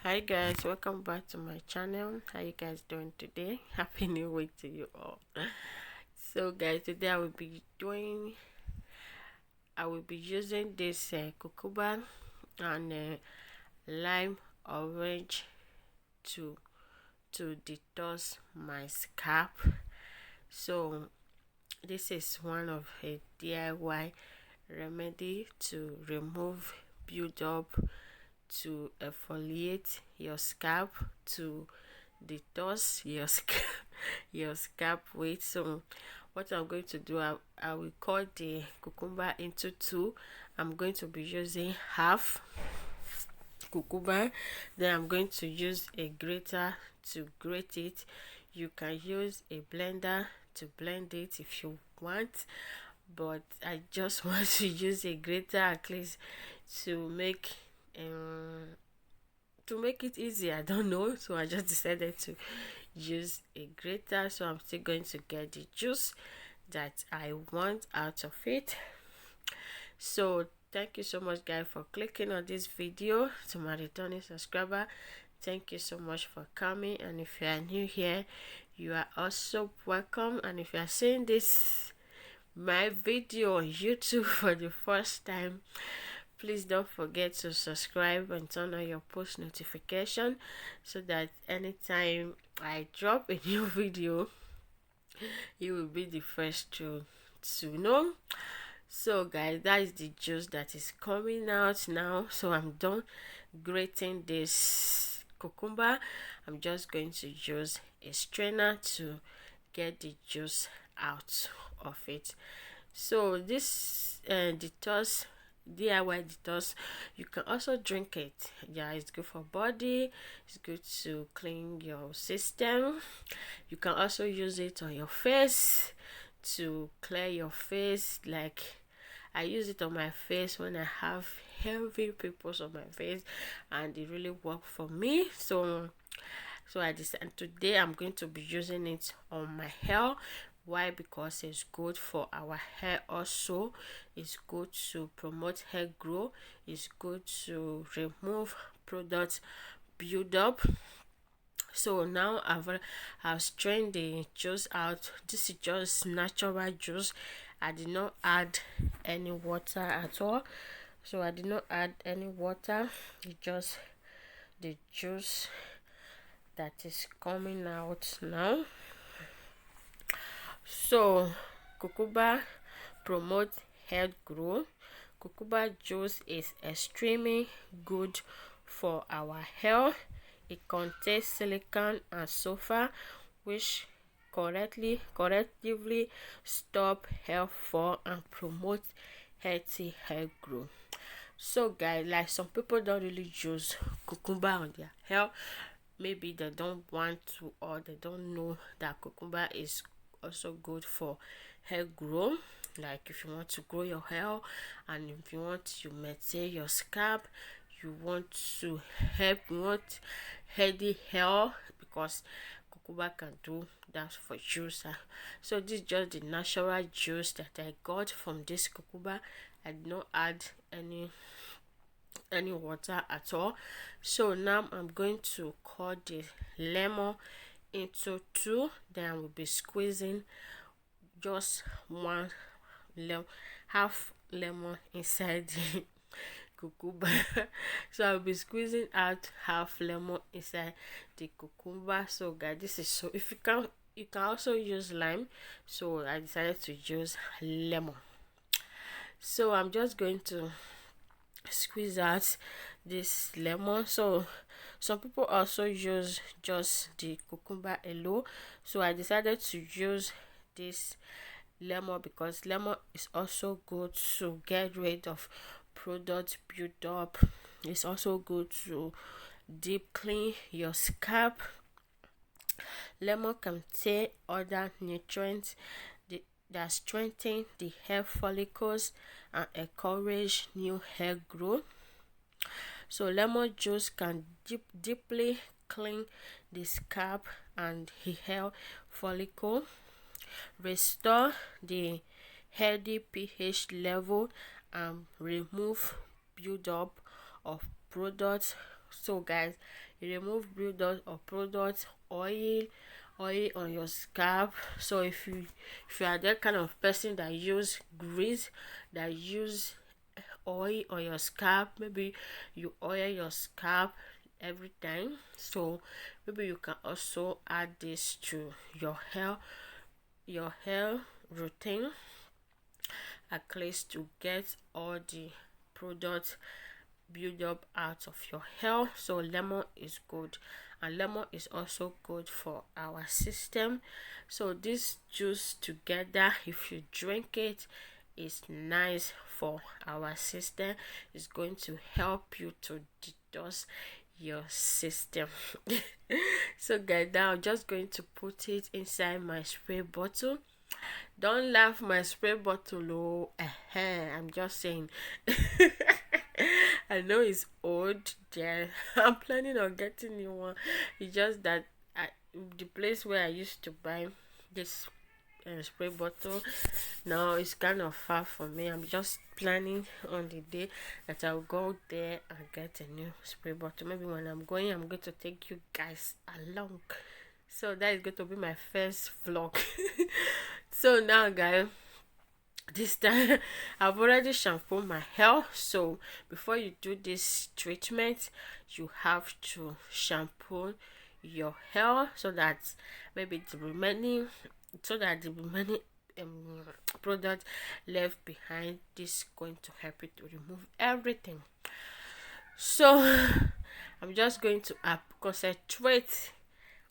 Hi guys, welcome back to my channel. How you guys doing today? Happy new week to you all. So guys, today I will be using this cucumber and lime orange to detox my scalp. So this is one of a DIY remedy to remove build up, to exfoliate your scalp, to detox your scalp, your scalp weight. So what I'm going to do, I will cut the cucumber into two. I'm going to be using half cucumber, then I'm going to use a grater to grate it. You can use a blender to blend it if you want, but I just want to use a grater at least to make it easy. I don't know, so I just decided to use a grater. So I'm still going to get the juice that I want out of it. So thank you so much guys for clicking on this video. To my returning subscriber, thank you so much for coming, and if you are new here, you are also welcome. And if you are seeing this my video on YouTube for the first time, please don't forget to subscribe and turn on your post notification so that anytime I drop a new video, you will be the first to know. So guys, that is the juice that is coming out now. So I'm done grating this cucumber. I'm just going to use a strainer to get the juice out of it. So this detox, DIY detox, you can also drink it. Yeah, it's good for body, it's good to clean your system. You can also use it on your face to clear your face. Like I use it on my face when I have heavy pimples on my face, and it really worked for me. So I decided today I'm going to be using it on my hair. Why? Because it's good for our hair. Also, it's good to promote hair growth. It's good to remove product build-up. So now I've strained the juice out. This is just natural juice. I did not add any water at all. So I did not add any water. It's just the juice that is coming out now. So cucumber promotes hair growth. Cucumber juice is extremely good for our hair. It contains silicon and sulfur, which correctively stop hair fall and promote healthy hair growth. So guys, like some people don't really use cucumber on their hair. Maybe they don't want to, or they don't know that cucumber is also good for hair growth. Like if you want to grow your hair, and if you want to maintain your scalp, you want to help, you want healthy hair, because cucumber can do that for you. So this is just the natural juice that I got from this cucumber. I did not add any water at all. So now I'm going to cut the lemon into two. Then I will be squeezing just half lemon inside the cucumber. So I'll be squeezing out half lemon inside the cucumber. So guys, this is, so if you can also use lime, so I decided to use lemon. So I'm just going to squeeze out this lemon. So some people also use just the cucumber alone, so I decided to use this lemon because lemon is also good to get rid of product build up. It's also good to deep clean your scalp. Lemon contain other nutrients that strengthen the hair follicles and encourage new hair growth. So lemon juice can deeply clean the scalp and the hair follicle, restore the healthy pH level, and remove buildup of product So guys, you remove buildup or product oil on your scalp. So if you are that kind of person that use grease, that use oil on your scalp, maybe you oil your scalp every time, so maybe you can also add this to your hair routine, at least to get all the product build up out of your hair. So lemon is good, and lemon is also good for our system. So this juice together, if you drink it, is nice for our system. It's going to help you to detox your system. So guys, now I'm just going to put it inside my spray bottle. Don't laugh, my spray bottle. Oh, I'm just saying. I know it's old. Yeah, I'm planning on getting new one. It's just that the place where I used to buy this spray bottle now it's kind of far from me. I'm just planning on the day that I'll go there and get a new spray bottle. Maybe when I'm going, I'm going to take you guys along. So that is going to be my first vlog. So now guys, this time I've already shampooed my hair. So before you do this treatment, you have to shampoo your hair so that maybe the remaining product left behind is going to help you to remove everything. So I'm just going to concentrate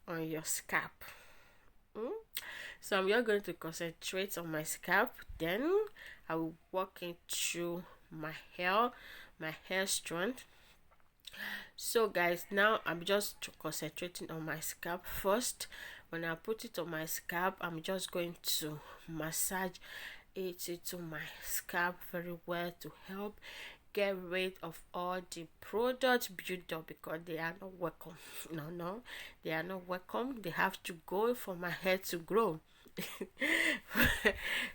on your scalp. So I'm just going to concentrate on my scalp, then I will walk into my hair strand. So guys, now I'm just concentrating on my scalp first. When I put it on my scalp, I'm just going to massage it into my scalp very well to help get rid of all the products built up, because they are not welcome. No, they are not welcome. They have to go for my hair to grow.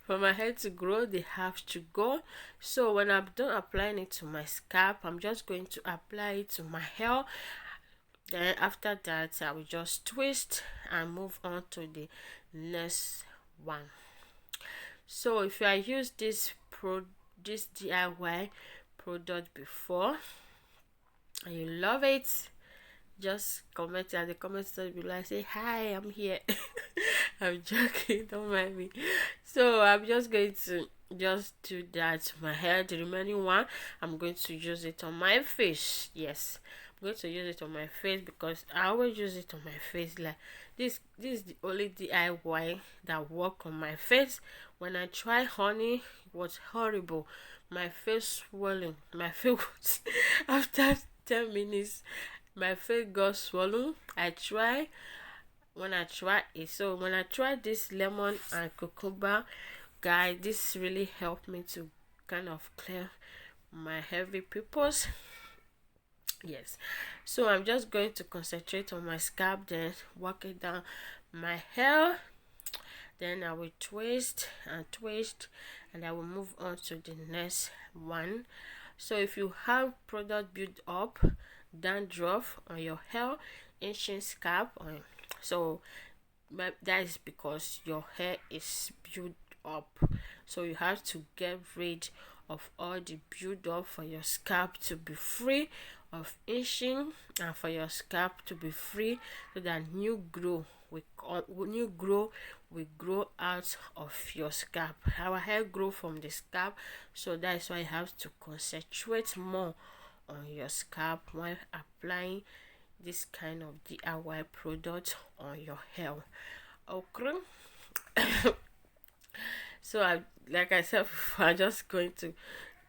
For my hair to grow, they have to go. So when I'm done applying it to my scalp, I'm just going to apply it to my hair. Then after that, I will just twist and move on to the next one. So if you have used this DIY product before and you love it, just comment at the comment section below and say hi, I'm here. I'm joking, don't mind me. So I'm just going to just do that to my hair. The remaining one, I'm going to use it on my face. Yes, I'm going to use it on my face because I always use it on my face. Like this is the only DIY that work on my face. When I try honey, it was horrible. My face swelling. My face was after 10 minutes. My face got swollen. When I try this lemon and cucumber, guys, this really helped me to kind of clear my heavy pimples. Yes, so I'm just going to concentrate on my scalp, then work it down my hair. Then I will twist and twist, and I will move on to the next one. So if you have product built up, dandruff on your hair, itching scalp, so that is because your hair is built up. So you have to get rid of all the build up for your scalp to be free of itching, and for your scalp to be free, so that new growth will grow out of your scalp. Our hair grow from the scalp, so that's why you have to concentrate more on your scalp while applying this kind of DIY product on your hair. Okay. So like I said before, I'm just going to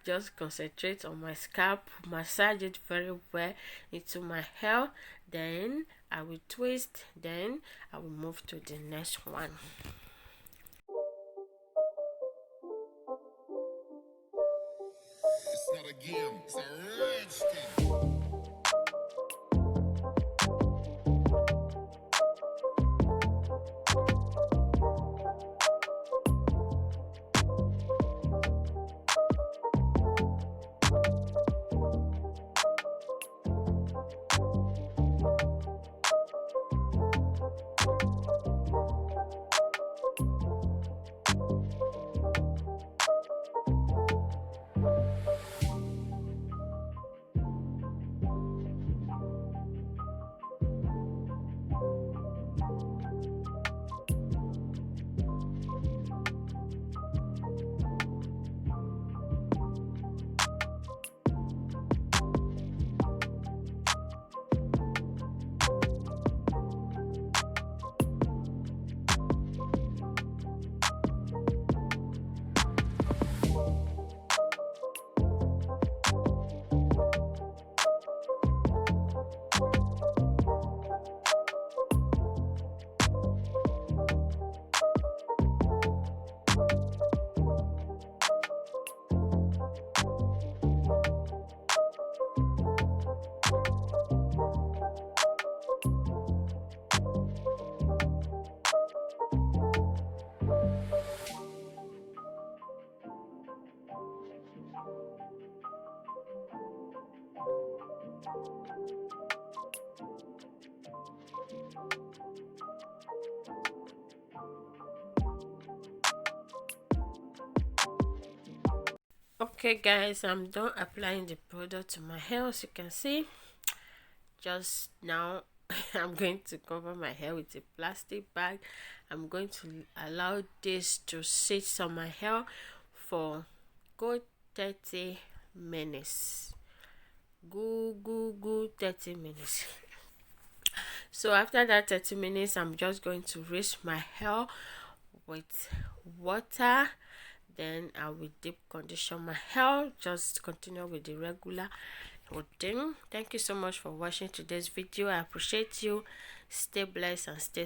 just concentrate on my scalp, massage it very well into my hair, then I will twist, then I will move to the next one. It's not a game, it's a rich thing. Okay guys, I'm done applying the product to my hair. As you can see, just now I'm going to cover my hair with a plastic bag. I'm going to allow this to sit on my hair for good 30 minutes. Good 30 minutes. So after that 30 minutes, I'm just going to rinse my hair with water. Then I will deep condition my hair. Just continue with the regular routine. Thank you so much for watching today's video. I appreciate you. Stay blessed and stay